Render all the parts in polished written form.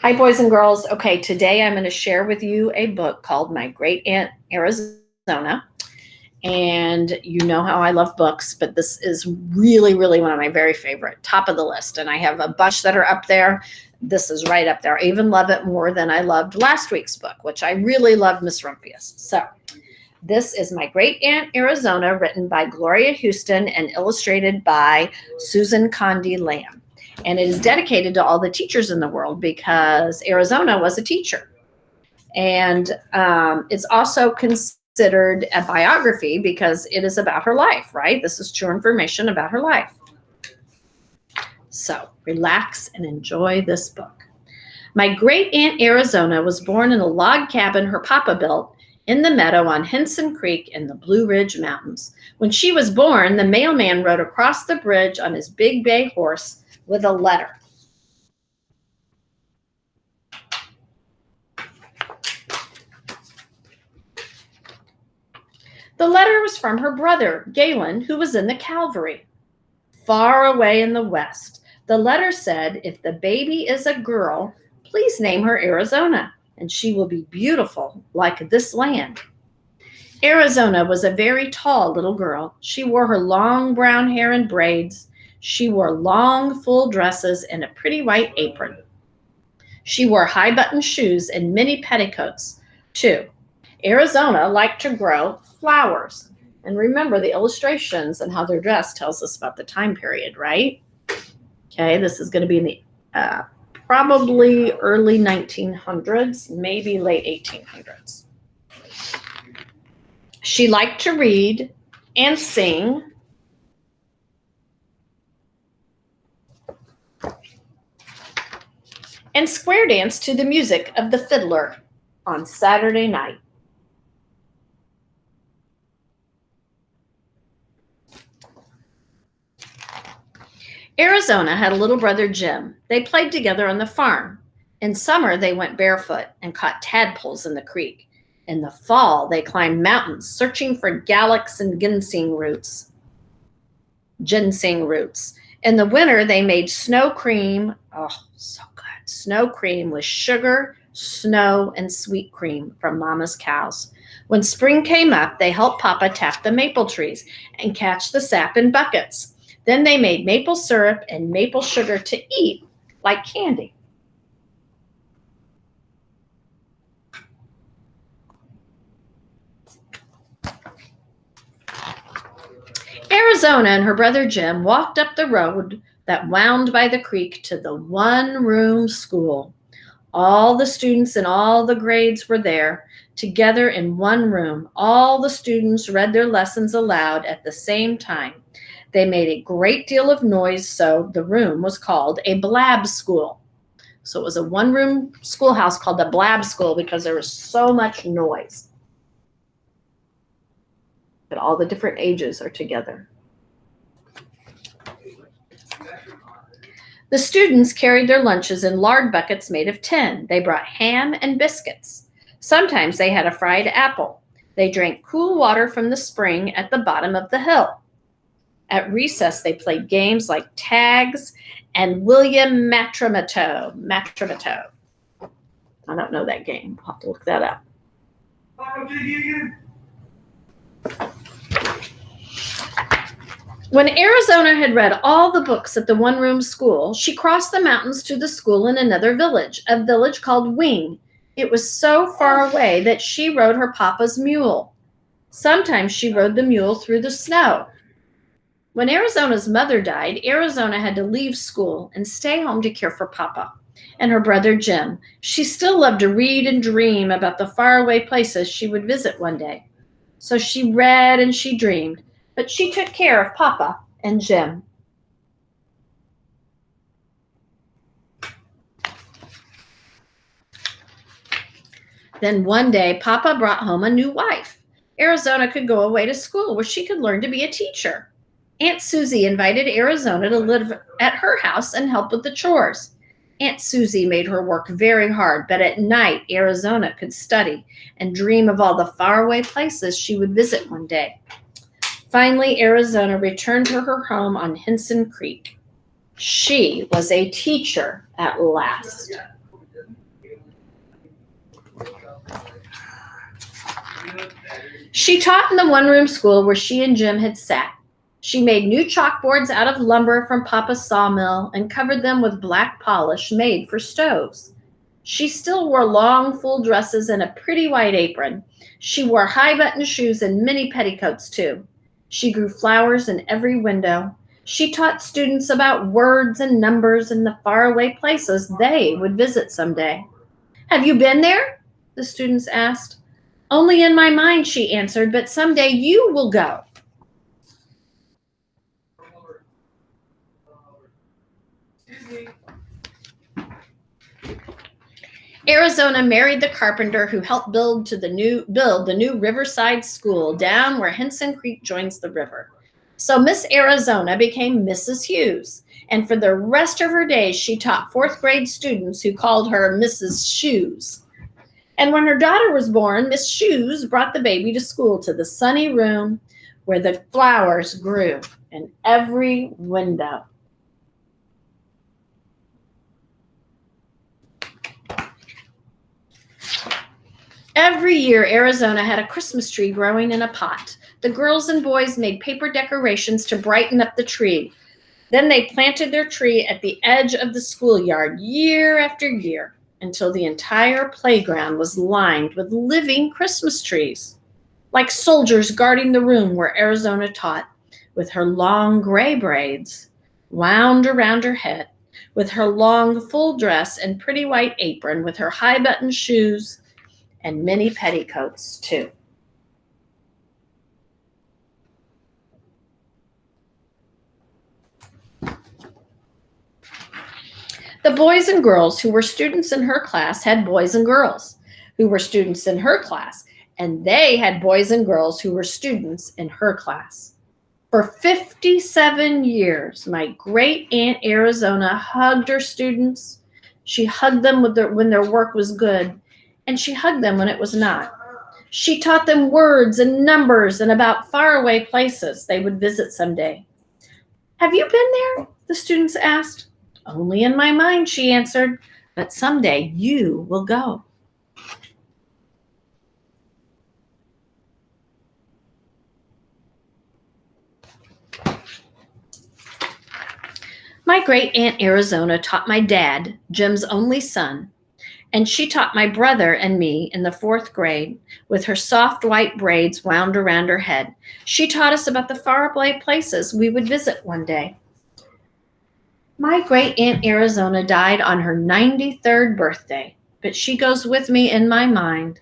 Hi, boys and girls. Okay, today I'm going to share with you a book called My Great Aunt Arizona. And you know how I love books, but this is really one of my very favorite, top of the list. And I have a bunch that are up there. This is right up there. I even love it more than I loved last week's book, which I really loved, Miss Rumphius. So this is My Great Aunt Arizona, written by Gloria Houston and illustrated by Susan Condi Lamb. And it is dedicated to all the teachers in the world because Arizona was a teacher. And it's also considered a biography because it is about her life, right? This is true information about her life. So relax and enjoy this book. My great aunt Arizona was born in a log cabin her papa built in the meadow on Henson Creek in the Blue Ridge Mountains. When she was born, the mailman rode across the bridge on his big bay horse with a letter. The letter was from her brother, Galen, who was in the cavalry. Far away in the west, the letter said, if the baby is a girl, please name her Arizona, and she will be beautiful like this land. Arizona was a very tall little girl. She wore her long brown hair in braids. She wore long, full dresses and a pretty white apron. She wore high-button shoes and mini petticoats, too. Arizona liked to grow flowers. And remember, the illustrations and how they're dressed tells us about the time period, right? Okay, this is going to be in the probably early 1900s, maybe late 1800s. She liked to read and sing. And square dance to the music of the fiddler on Saturday night. Arizona had a little brother, Jim. They played together on the farm. In summer, they went barefoot and caught tadpoles in the creek. In the fall, they climbed mountains, searching for galax and ginseng roots. In the winter, they made snow cream. Oh, so good. Snow cream with sugar, snow, and sweet cream from Mama's cows. When spring came up, they helped Papa tap the maple trees and catch the sap in buckets. Then they made maple syrup and maple sugar to eat like candy. Arizona and her brother Jim walked up the road that wound by the creek to the one-room school. All the students in all the grades were there, together in one room. All the students read their lessons aloud at the same time. They made a great deal of noise, so the room was called a blab school. So it was a one-room schoolhouse called the blab school because there was so much noise. But all the different ages are together. The students carried their lunches in lard buckets made of tin. They brought ham and biscuits. Sometimes they had a fried apple. They drank cool water from the spring at the bottom of the hill. At recess, they played games like tags and William Matromato. I don't know that game. I'll have to look that up. When Arizona had read all the books at the one-room school, she crossed the mountains to the school in another village, a village called Wing. It was so far away that she rode her papa's mule. Sometimes she rode the mule through the snow. When Arizona's mother died, Arizona had to leave school and stay home to care for Papa and her brother Jim. She still loved to read and dream about the faraway places she would visit one day. So she read and she dreamed, but she took care of Papa and Jim. Then one day, Papa brought home a new wife. Arizona could go away to school where she could learn to be a teacher. Aunt Susie invited Arizona to live at her house and help with the chores. Aunt Susie made her work very hard, but at night, Arizona could study and dream of all the faraway places she would visit one day. Finally, Arizona returned to her home on Henson Creek. She was a teacher at last. She taught in the one-room school where she and Jim had sat. She made new chalkboards out of lumber from Papa's sawmill and covered them with black polish made for stoves. She still wore long, full dresses and a pretty white apron. She wore high-button shoes and mini petticoats, too. She grew flowers in every window. She taught students about words and numbers and the faraway places they would visit someday. "Have you been there?" the students asked. "Only in my mind," she answered, "but someday you will go." Arizona married the carpenter who helped build the new Riverside School down where Henson Creek joins the river. So Miss Arizona became Mrs. Hughes, and for the rest of her days she taught fourth grade students who called her Mrs. Shoes. And when her daughter was born, Miss Shoes brought the baby to school to the sunny room where the flowers grew in every window. Every year, Arizona had a Christmas tree growing in a pot. The girls and boys made paper decorations to brighten up the tree. Then they planted their tree at the edge of the schoolyard year after year until the entire playground was lined with living Christmas trees, like soldiers guarding the room where Arizona taught, with her long gray braids wound around her head, with her long full dress and pretty white apron, with her high-button shoes and mini petticoats, too. The boys and girls who were students in her class had boys and girls who were students in her class, and they had boys and girls who were students in her class. For 57 years, my great Aunt Arizona hugged her students. She hugged them when their work was good, and she hugged them when it was not. She taught them words and numbers and about faraway places they would visit someday. "Have you been there?" the students asked. "Only in my mind," she answered, "but someday you will go." My great Aunt Arizona taught my dad, Jim's only son, and she taught my brother and me in the fourth grade with her soft white braids wound around her head. She taught us about the faraway places we would visit one day. My great Aunt Arizona died on her 93rd birthday, but she goes with me in my mind,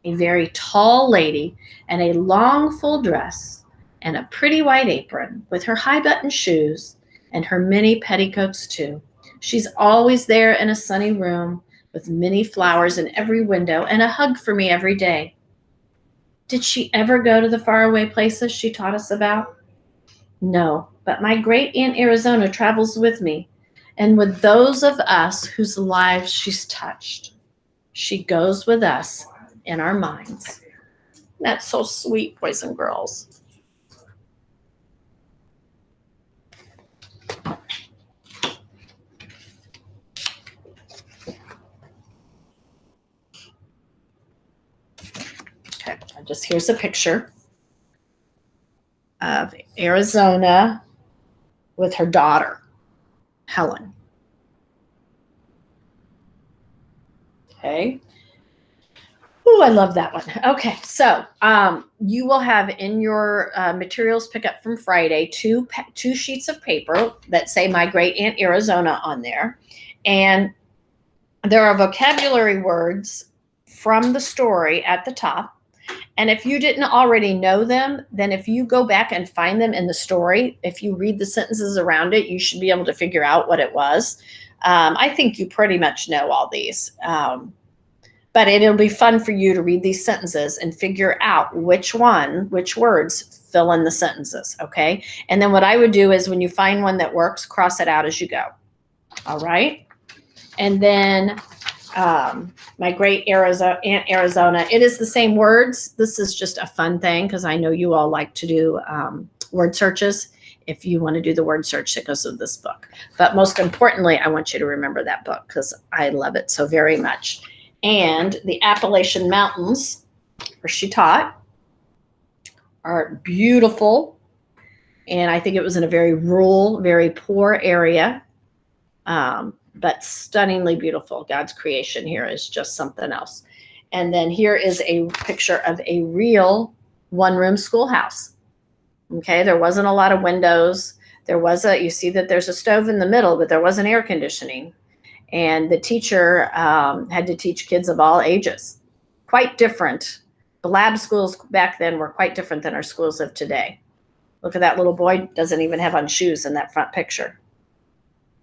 a very tall lady in a long full dress and a pretty white apron with her high-button shoes and her mini petticoats too. She's always there in a sunny room with many flowers in every window and a hug for me every day. Did she ever go to the faraway places she taught us about? No, but my great Aunt Arizona travels with me and with those of us whose lives she's touched. She goes with us in our minds. That's so sweet, boys and girls. Okay, here's a picture of Arizona with her daughter, Helen. Okay. Ooh, I love that one. Okay, so you will have in your materials pickup from Friday two sheets of paper that say My Great Aunt Arizona on there. And there are vocabulary words from the story at the top. And if you didn't already know them, then if you go back and find them in the story, if you read the sentences around it, you should be able to figure out what it was. I think you pretty much know all these. But it'll be fun for you to read these sentences and figure out which words fill in the sentences, okay? And then what I would do is when you find one that works, cross it out as you go, all right? And then my great Aunt Arizona, it is the same words. This is just a fun thing because I know you all like to do word searches. If you want to do the word search that goes with this book. But most importantly, I want you to remember that book because I love it so very much. And the Appalachian Mountains where she taught are beautiful. And I think it was in a very rural, very poor area, but stunningly beautiful. God's creation here is just something else. And then here is a picture of a real one-room schoolhouse. Okay, there wasn't a lot of windows. You see that there's a stove in the middle, but there wasn't air conditioning. And the teacher had to teach kids of all ages. Quite different. The lab schools back then were quite different than our schools of today. Look at that little boy, doesn't even have on shoes in that front picture.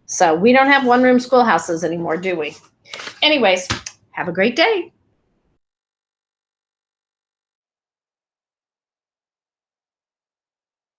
So we don't have one-room schoolhouses anymore, do we? Anyways, have a great day.